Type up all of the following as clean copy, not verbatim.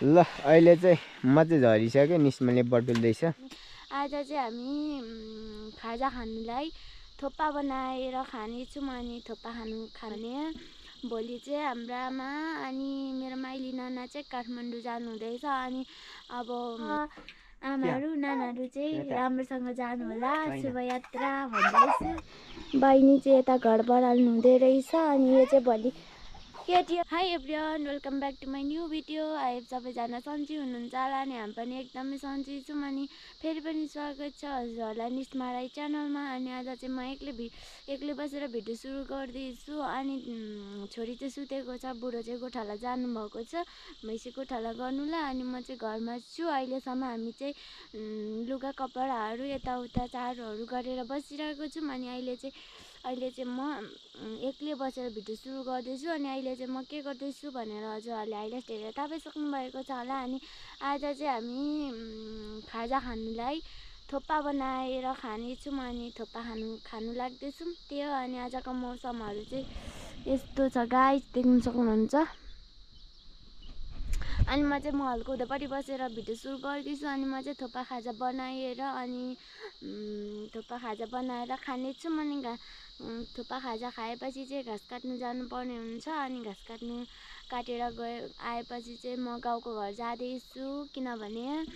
ल अहिले चाहिँ म चाहिँ झरिसक्यो निस्माले बटुल्दैछ। आज चाहिँ हामी खाजा खानुलाई थोप्पा बनाएर खानेछौँ अनि थोप्पा खाने भोलि चाहिँ हाम्रो आमा अनि मेरो माइली नाना चाहिँ काठमाडौँ जानु हुँदैछ अनि अब आमाहरू नानाहरू चाहिँ राम्रोसँग जानु होला शुभयात्रा भन्दैछ। बहिनी चाहिँ यता घर बढाल्नु हुँदै रहेछ अनि यो चाहिँ भोलि केटी। Hi everyone, welcome back to my new video. I hope सबैजना सन्चै हुनुहुन्छ होला अनि हामी पनि एकदमै सन्चै छौँ अनि फेरि पनि स्वागत छ हजुरहरूलाई निस्मा राई च्यानलमा। अनि आज चाहिँ म एक्लै बसेर भिडियो सुरु गर्दैछु अनि छोरी चाहिँ सुतेको छ, बुढो चाहिँ गोठाला जानुभएको छ भैँसी गोठाला गर्नुलाई अनि म चाहिँ घरमा छु। अहिलेसम्म हामी चाहिँ लुगा कपडाहरू यताउता चारोहरू गरेर बसिरहेको छौँ अनि अहिले चाहिँ म एक्लै बसेर भिडियो सुरु गर्दैछु। अनि अहिले चाहिँ म के गर्दैछु भनेर हजुरहरूले हाइलाइट हेरेर थाहा पाइसक्नु भएको छ होला। अनि आज चाहिँ हामी खाजा खानुलाई थोप्पा बनाएर खानेछौँ अनि थोप्पा खानु लाग्दैछौँ त्यो। अनि आजको मौसमहरू चाहिँ यस्तो छ गाइस, देख्न सक्नुहुन्छ। अनि म चाहिँ महलको उतापट्टि बसेर भिडियो सुरु गर्दैछु अनि म चाहिँ थोप्पा खाजा बनाएर खानेछु। अनि थुक्पा खाजा खाएपछि चाहिँ घाँस काट्नु जानुपर्ने हुन्छ अनि घाँस काटेर आएपछि चाहिँ म गाउँको घर जाँदैछु किनभने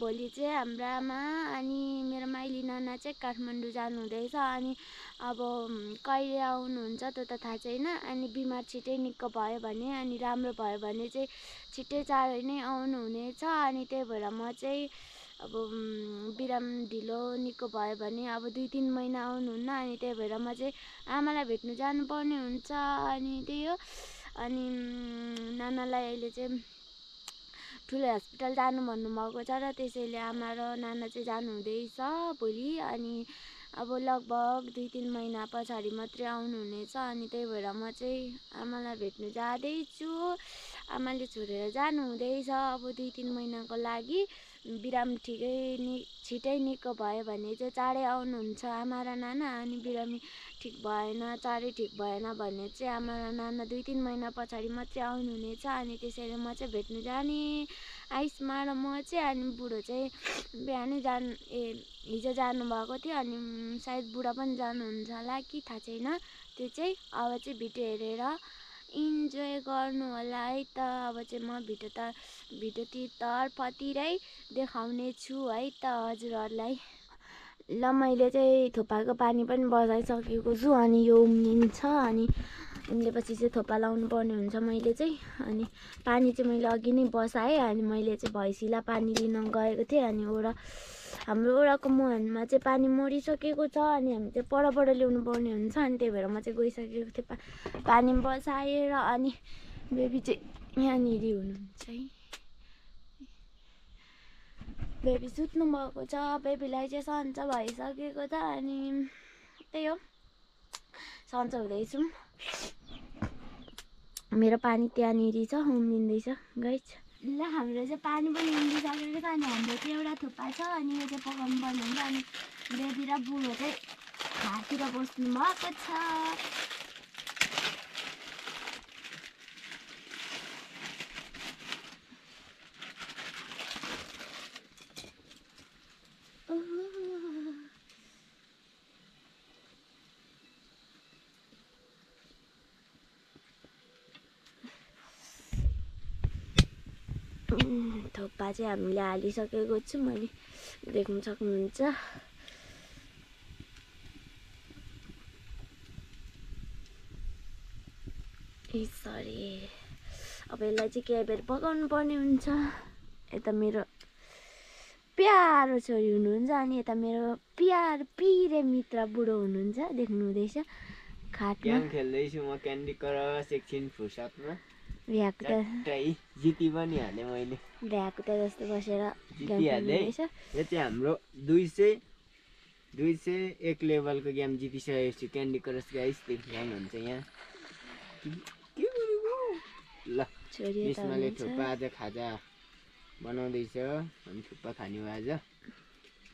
भोलि चाहिँ हाम्रो आमा अनि मेरो माइली नाना चाहिँ काठमाडौँ जानु हुँदैछ अनि अब कहिले आउनुहुन्छ त्यो त थाहा छैन। अनि बिमार छिटै निक्को भयो भने अनि राम्रो भयो भने चाहिँ छिट्टै चाँडै नै आउनुहुनेछ अनि त्यही भएर म चाहिँ अब बिराम ढिलो निक्को भयो भने अब 2-3 महिना आउनुहुन्न अनि त्यही भएर म चाहिँ आमालाई भेट्नु जानुपर्ने हुन्छ अनि त्यही हो। अनि नानालाई अहिले चाहिँ ठुलो हस्पिटल जानु भन्नुभएको छ र त्यसैले आमा र नाना चाहिँ जानु हुँदैछ भोलि अनि अब लगभग 2-3 महिना पछाडि मात्रै आउनुहुनेछ अनि त्यही भएर म चाहिँ आमालाई भेट्नु जाँदैछु। आमाले छोडेर जानु हुँदैछ अब 2-3 महिनाको लागि। बिराम छिटै निक्को भयो भने चाहिँ चाँडै आउनुहुन्छ आमा र नाना अनि बिरामी ठिक भएन चाँडै ठिक भएन भने चाहिँ आमा र नाना 2-3 महिना पछाडि मात्रै आउनुहुनेछ अनि त्यसैले म चाहिँ भेट्नु जाने आइसमा र म चाहिँ। अनि बुढो चाहिँ बिहानै हिजो जानुभएको थियो अनि सायद बुढा पनि जानुहुन्छ होला कि थाहा छैन, त्यो चाहिँ अब चाहिँ भिडियो हेरेर इन्जोय गर्नु होला है त। अब चाहिँ म भिडियोतिरै देखाउने छु है त हजुरहरूलाई। ल मैले चाहिँ थोपाको पानी पनि बसाइसकेको छु अनि यो उम्लिन्छ अनि उम्लेपछि चाहिँ थोपा लाउनु पर्ने हुन्छ मैले चाहिँ। अनि पानी चाहिँ मैले अघि नै बसाएँ अनि मैले चाहिँ भैँसीलाई पानी लिन गएको थिएँ अनि हाम्रो ओडाको मुहानमा चाहिँ पानी मरिसकेको छ अनि हामी चाहिँ परबाट ल्याउनु पर्ने हुन्छ अनि त्यही भएर म चाहिँ गइसकेको थिएँ पानी बसाएर। अनि बेबी चाहिँ यहाँनिर हुनुहुन्छ है, बेबी सुत्नु भएको छ, बेबीलाई चाहिँ सन्चो भइसकेको छ अनि त्यही हो सन्चो हुँदैछौँ। मेरो पानी त्यहाँनिर छ उम्लिँदैछ गाइस। ल हाम्रो चाहिँ पानी पनि उम्लिसकेको छ अनि हाम्रो चाहिँ एउटा थुक्पा छ अनि यो चाहिँ पकाउनु पर्ने हुन्छ अनि बेबी र बुढो चाहिँ हाततिर बस्नु भएको छ। थोप्पा चाहिँ हामीले हालिसकेको छु, मैले देख्न सक्नुहुन्छ। सरी अब यसलाई चाहिँ केही बेर पकाउनु पर्ने हुन्छ। यता मेरो प्यारो छोरी हुनुहुन्छ अनि यता मेरो पिरे मित्र बुढो हुनुहुन्छ, देख्नु हुँदैछ खाटमा खेल्दैछु म क्यान्डी क्रस एकछिन फुर्सदमा। भ्याकुता जिती पनि हालेँ मैले, भ्याकुता जस्तो बसेर जितिहालेँ। यो चाहिँ हाम्रो 201 लेभलको गेम जितिसकेको छु क्यान्डी क्रस गाइस, देख्नुहुन्छ यहाँ। ल निस्माले थुक्पा आज खाजा बनाउँदैछ अनि थुक्पा खाने हो आज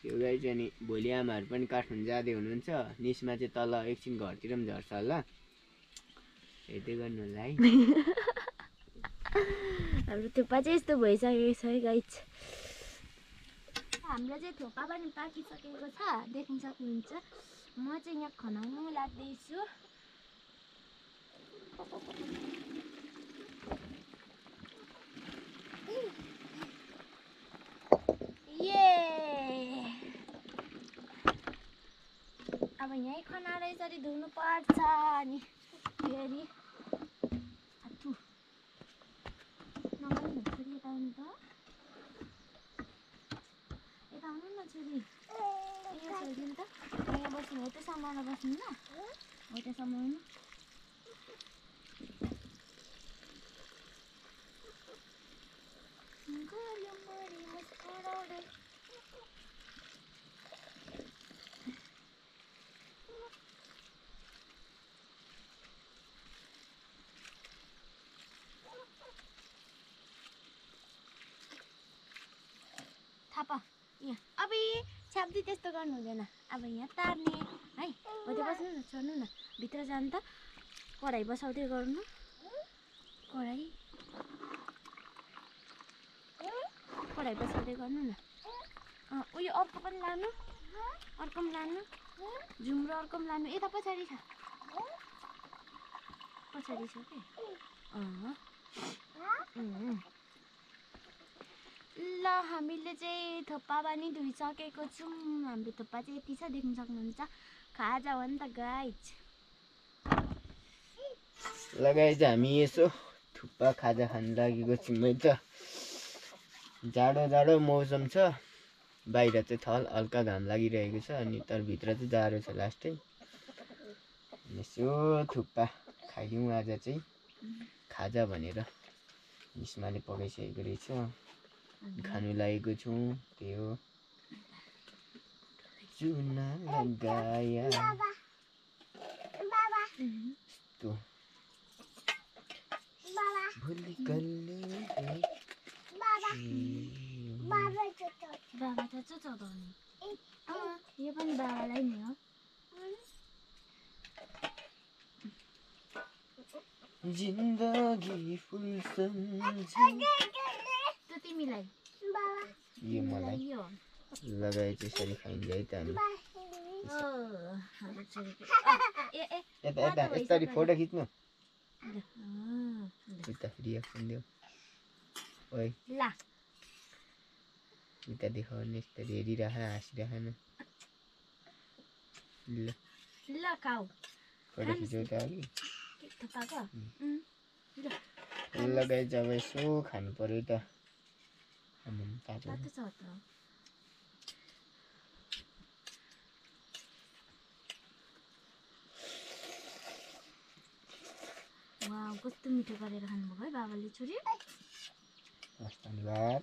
त्यो गाइस। अनि भोलि आमाहरू पनि काठमाडौँ जाँदै हुनुहुन्छ, निस्मा चाहिँ तल एकछिन घरतिर पनि झर्छ होला, हेर्दै गर्नु होला है। हाम्रो थुक्पा चाहिँ यस्तो भइसकेको छ है गाइस। हाम्रो चाहिँ थुक्पा पनि पाकिसकेको छ, देख्न सक्नुहुन्छ। म चाहिँ यहाँ खनाउनु लाग्दैछु। अब यहीँ खनाएर यसरी धुनु पर्छ अनि फेरि नगर्नु छोरी यता आउनु त, यता आउनु न छोरी। यहाँ छोडिदिनु त, यहाँ बस्नु हो, त्यो सामानमा बस्नु न, हो त्यो सामाउनु। थापा यहाँ अब छ्याप्दी त्यस्तो गर्नु हुँदैन। अब यहाँ तार्ने है, हो त्यो बस्नु न, छोड्नु न, भित्र जानु त। कराई बसाउँदै गर्नु, कराई बसाउँदै गर्नु न। उयो अर्को पनि लानु, अर्को पनि लानु, झुम्रो अर्को पनि लानु। यता पछाडि छ, पछाडि छ कि। ल हामीले चाहिँ थुक्पा पनि धोइसकेको छौँ। हाम्रो थुक्पा चाहिँ यति छ, देख्न सक्नुहुन्छ। खाजा हो नि त गाइस। ल गाइस, हामी यसो थुक्पा खाजा खान लागेको छौँ है त। जाडो मौसम छ, बाहिर चाहिँ थल हल्का घाम लागिरहेको छ, अनि तर भित्र चाहिँ जाडो छ लास्टै। यसो थुक्पा खाइदिउँ आज चाहिँ, खाजा भनेर निस्माले पकाइसकेको रहेछ, खानु लागेको छौँ। त्यही हो, चुना लगाया यस्तो भोलि कल्ले बाबा त चचाउने। यो पनि बाबालाई नि हो। जिन्दगी फुल्छन् त्यो तिमीलाई, यो मलाई लगाए चाहिँ यसरी खाइन्छ है त। हामी यता यसरी फोटो खिच्नु, यता रियाक्सन देऊ। ओइ ल उता देखाउने, यसरी हेरिरह, हाँसिरह न। ल खाऊ, फोटो खिचौ त अघि। थुक्पाको लगाइ जब यसो खानु पर्यो त। तातो छ त। वाउ, कस्तो मिठो गरेर खानुभयो है बाबाले छोरी। धन्यवाद।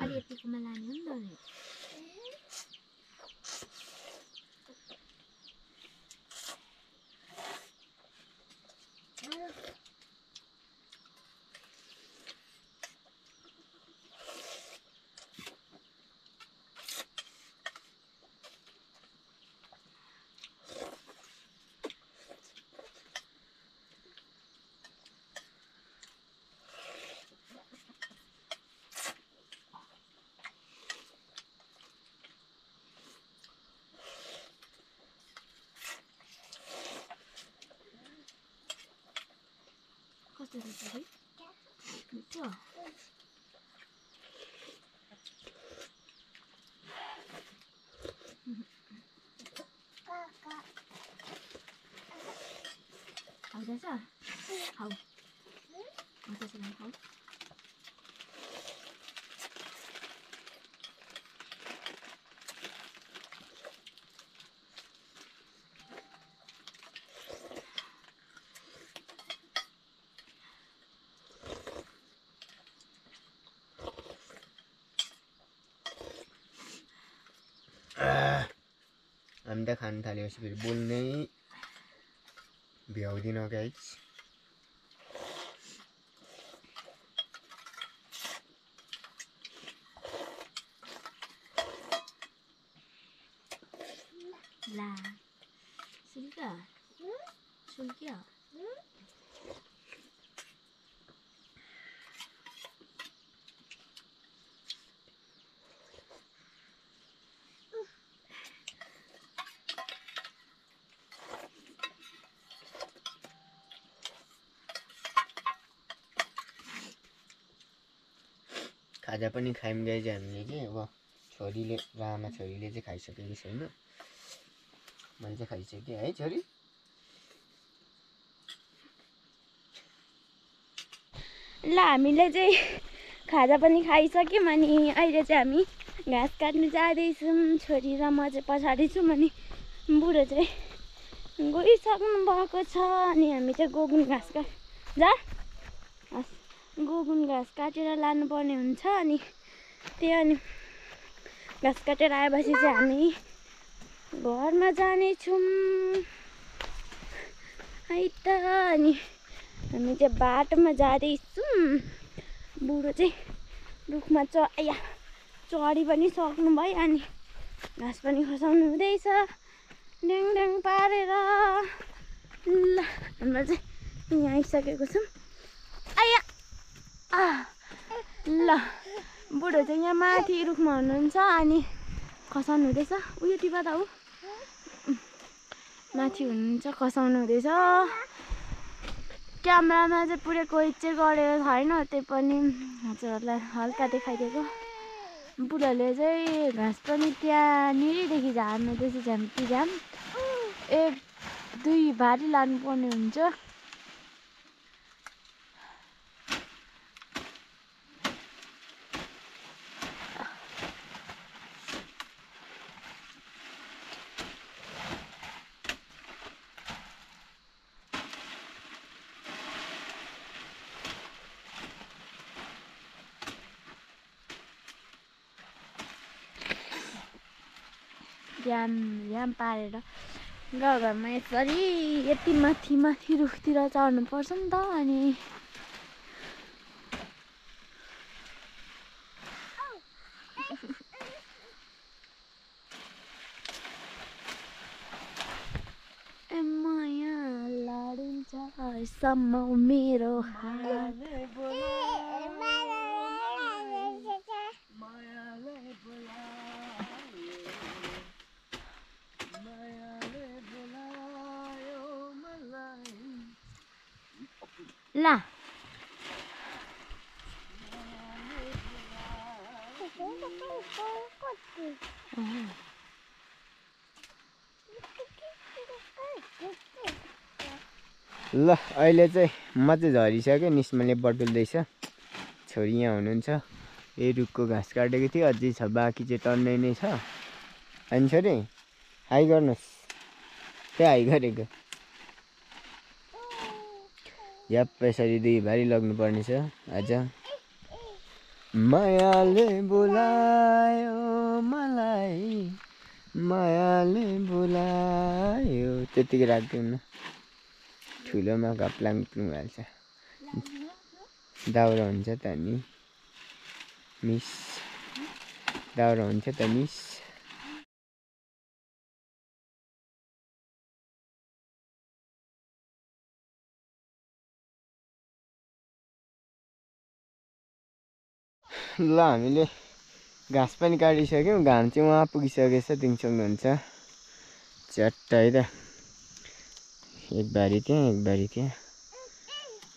अलि यतिकोमा लाने हो नि त नि। कस्तो रहेछ है, मिठो। 好在这，好，我在这里好。हामी त खान थालेपछि फेरि बोल्नै भ्याउँदिन गाइस। ला सुल्क्या सुल्क्या खाजा पनि खायौँ गाइस हामीले कि अब छोरीले र आमा छोरीले चाहिँ खाइसकेको छैन, मैले चाहिँ खाइसकेँ है छोरी। ल हामीले चाहिँ खाजा पनि खाइसक्यौँ अनि अहिले चाहिँ हामी घाँस काट्नु जाँदैछौँ। छोरी र म चाहिँ पछाडि छौँ अनि बुढो चाहिँ गइसक्नु भएको छ अनि हामी चाहिँ गोगुन घाँस गोगुन घाँस काटेर लानुपर्ने हुन्छ अनि त्यही अनि घाँस काटेर आएपछि चाहिँ हामी घरमा जानेछौँ है त। अनि हामी चाहिँ बाटोमा जाँदैछौँ। बुढो चाहिँ रुखमा चढी पनि सक्नुभयो अनि घाँस पनि खसाउनु हुँदैछ ड्याङ ड्याङ पारेर। ल हाम्रो चाहिँ यहाँ आइसकेको छौँ। ल बुढो चाहिँ यहाँ माथि रुखमा हुनुहुन्छ अनि खसाउनु हुँदैछ। उयो टिपा त हो माथि हुनुहुन्छ खसाउनु हुँदैछ। क्यामेरामा चाहिँ पुरै कैप्चर गरेको छैन, त्यही पनि हजुरहरूलाई हल्का देखाइदिएको। बुढोले चाहिँ घाँस पनि त्यहाँनिरदेखि झार्नु हुँदैछ झ्याम्पी झ्याम। 1-2 भारी लानुपर्ने हुन्छ। ड्याम पारेर गाउँघरमा यसरी यति माथि रुखतिर चढ्नुपर्छ नि त। अनि माया लाडिन्छ सम्म मेरो हात। ला ल अहिले चाहिँ म चाहिँ झरिसकेँ, निस्माले बटुल्दैछ। छोरी यहाँ हुनुहुन्छ। यही रुखको घाँस काटेको थियो, अझै छ बाँकी चाहिँ टन्नै नै छ। अनि छोरी हाई गर्नुहोस्, त्यहाँ हाई गरेको याप यसरी 2 भारी लग्नुपर्ने छ आज। मायाले बोलायो मलाई, मायाले बोलायो। त्यतिकै राख्दिउँ न, ठुलोमा घप्लाङ हाल्छ, दाउरा हुन्छ त नि मिस, दाउरा हुन्छ त मिस। ल हामीले घाँस पनि काटिसक्यौँ। घाम चाहिँ उहाँ पुगिसकेछ, देख्न सक्नुहुन्छ चट्टै त। एक बारी त्यहाँ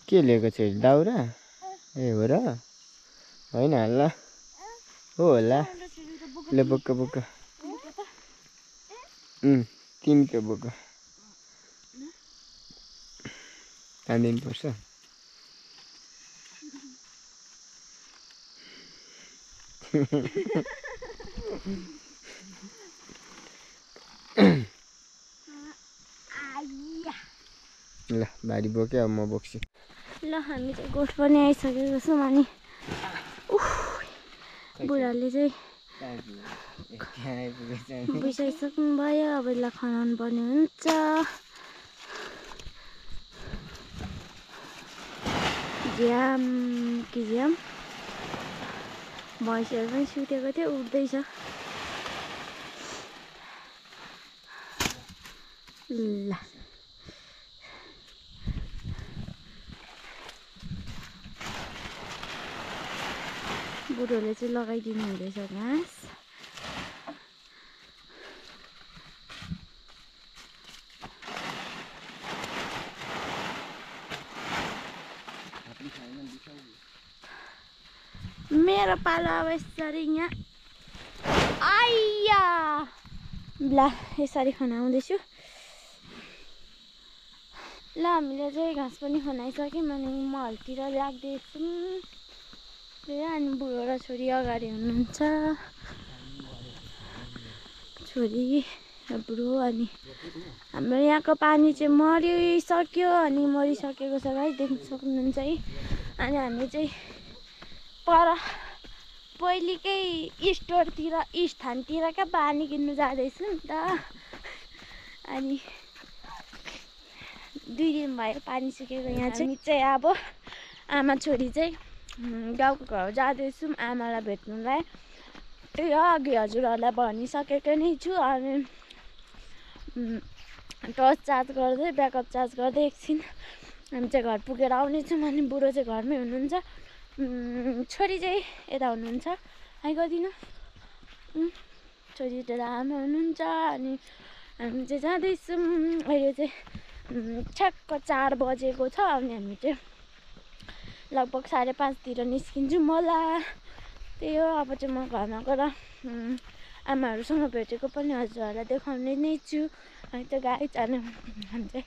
के लिएको छ दाउरा? ए हो र, होइन ल हो होला। ल बोक्क तिमी त बोक। तानिदिनुपर्छ। ल भारी बोक्यो अब म बोक्छु। ल हामी चाहिँ गोठ पनि आइसकेको छौँ अनि बुढाले चाहिँ बिसाइसक्नु भयो। अब यसलाई खनाउनु पर्ने हुन्छ। झ्याम कि झ्याम भैँसीहरू पनि सुतेको थियो, उठ्दैछ। ल बुढोले चाहिँ लगाइदिनु हुँदैछ घाँस। मेरो पालो अब यसरी यहाँ आइया ल यसरी खनाउँदैछु। ल हामीले चाहिँ घाँस पनि खनाइसक्यौँ अनि मलतिर लाग्दैछौँ। अनि बुढो र छोरी अगाडि हुनुहुन्छ, छोरी र बुढो। अनि हाम्रो यहाँको पानी चाहिँ मरिसक्यो अनि मरिसकेको छ भाइ, देख्न सक्नुहुन्छ है। अनि हामी चाहिँ पर पहिलेकै स्टोरतिर स्थानतिर क्या पानी किन्नु जाँदैछु नि त। अनि 2 दिन भयो पानी सुकेको यहाँ चाहिँ। हामी चाहिँ अब आमा छोरी चाहिँ गाउँको घर जाँदैछौँ आमालाई भेट्नुलाई। त्यही हो अघि हजुरहरूलाई भनिसकेको नै छु। अनि टर्च चार्ज गर्दै ब्याकअप चार्ज गर्दै एकछिन हामी चाहिँ घर पुगेर आउनेछौँ। अनि बुढो चाहिँ घरमै हुनुहुन्छ, छोरी चाहिँ यता हुनुहुन्छ। है गरिदिनु, छोरी यता आमा हुनुहुन्छ। अनि हामी चाहिँ जाँदैछौँ। अहिले चाहिँ ठ्याक्क 4 बजेको छ। अनि हामी चाहिँ लगभग 5:30तिर निस्किन्छौँ होला। त्यही हो, अब चाहिँ म घरमा गएर आमाहरूसँग भेटेको पनि हजुरहरूलाई देखाउने नै छु। अनि त्यो गाई जाने हामी चाहिँ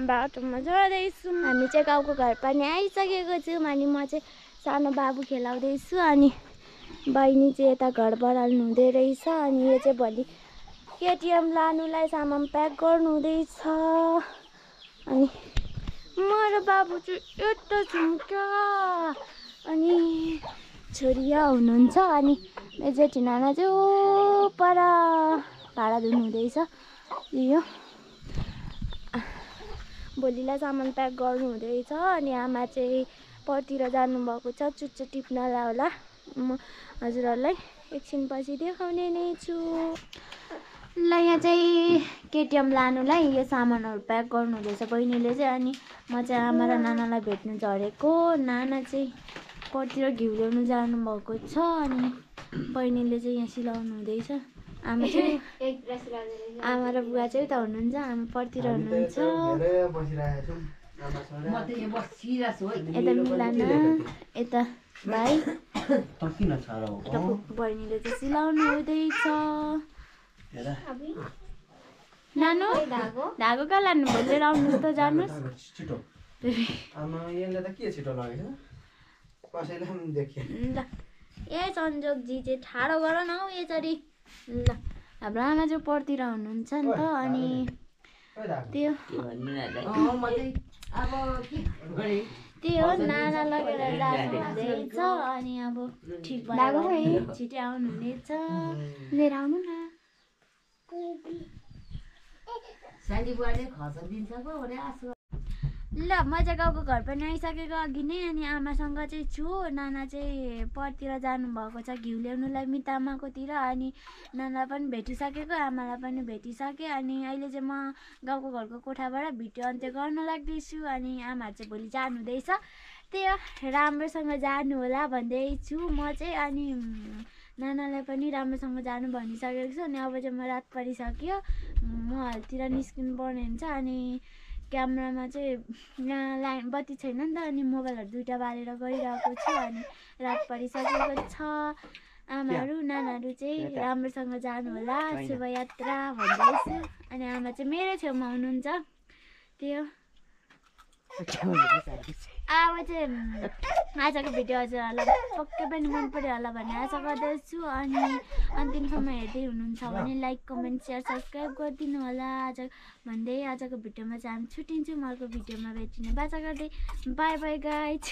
बाटोमा जाँदैछौँ। हामी चाहिँ गाउँको घर पनि आइसकेको छौँ। अनि म चाहिँ सानो बाबु खेलाउँदैछु अनि बहिनी चाहिँ यता घर बढाल्नु हुँदै रहेछ। अनि यो चाहिँ भोलि केटिएम लानुलाई सामान प्याक गर्नु हुँदैछ। अनि म र बाबु चाहिँ यता छौँ क्या। अनि छोरी यहाँ हुनुहुन्छ। अनि जेठी नाना चाहिँ पर भाडा धुनु हुँदैछ। यो भोलिलाई सामान प्याक गर्नु हुँदैछ। अनि आमा चाहिँ परतिर जानुभएको छ चुच्चो टिप्नलाई होला। म हजुरहरूलाई एकछिनपछि देखाउने नै छु। ल यहाँ चाहिँ केटिएम लानुलाई यो सामानहरू प्याक गर्नु हुँदैछ बहिनीले चाहिँ। अनि म चाहिँ आमा र नानालाई भेट्नु झरेको। नाना चाहिँ परतिर घिउ ल्याउनु जानुभएको छ। अनि बहिनीले चाहिँ यहाँ सिलाउनु हुँदैछ। आमा चाहिँ आमा र बुवा चाहिँ उता हुनुहुन्छ, आमा परतिर हुनुहुन्छ। यता मिलाना, यता भाइ, बहिनीले चाहिँ सिलाउनु हुँदैछ। नानु धागो कहाँ लानु भयो? लिएर आउनुहोस् त, जानुहोस्। ल ए सन्जोगजी चाहिँ ठाडो गर न हौ यसरी। ल हाम्रो आमा चाहिँ परतिर हुनुहुन्छ नि त। अनि त्यो नाना लगेर जानु हुँदैछ। अनि अब ठिक भयो छिटै आउनु हुनेछ, लिएर आउनु न। ल म चाहिँ गाउँको घर पनि आइसकेको अघि नै। अनि आमासँग चाहिँ छु। नाना चाहिँ परतिर जानुभएको छ घिउ ल्याउनुलाई मितामाकोतिर। अनि नानालाई पनि भेटिसकेको, आमालाई पनि भेटिसकेँ। अनि अहिले चाहिँ म गाउँको घरको कोठाबाट भिडियो अन्त्य गर्न लाग्दैछु। अनि आमाहरू चाहिँ भोलि जानु हुँदैछ। त्यही राम्रोसँग जानु होला भन्दैछु म चाहिँ। अनि नानालाई पनि राम्रोसँग जानु भनिसकेको छु। अनि अब चाहिँ म रात परिसक्यो, म हलतिर निस्किनु पर्ने हुन्छ। अनि क्यामेरामा चाहिँ यहाँ लाइन बत्ती छैन नि त। अनि मोबाइलहरू दुइटा बालेर गरिरहेको छु। अनि रात परिसकेको छ। आमाहरू नानाहरू चाहिँ राम्रोसँग जानु होला, शुभयात्रा भन्दैछु। अनि आमा चाहिँ मेरो छेउमा हुनुहुन्छ। त्यही हो, अब चाहिँ आजको भिडियो हजुरहरूलाई पक्कै पनि मन पर्यो होला भन्ने आशा गर्दछु। अनि अन्तिमसम्म हेर्दै हुनुहुन्छ भने लाइक कमेन्ट सेयर सब्सक्राइब गरिदिनु होला। आज भन्दै आजको भिडियोमा चाहिँ हामी छुट्टिन्छौँ। अर्को भिडियोमा भेटिने बाचा गर्दै बाई बाई गाइज।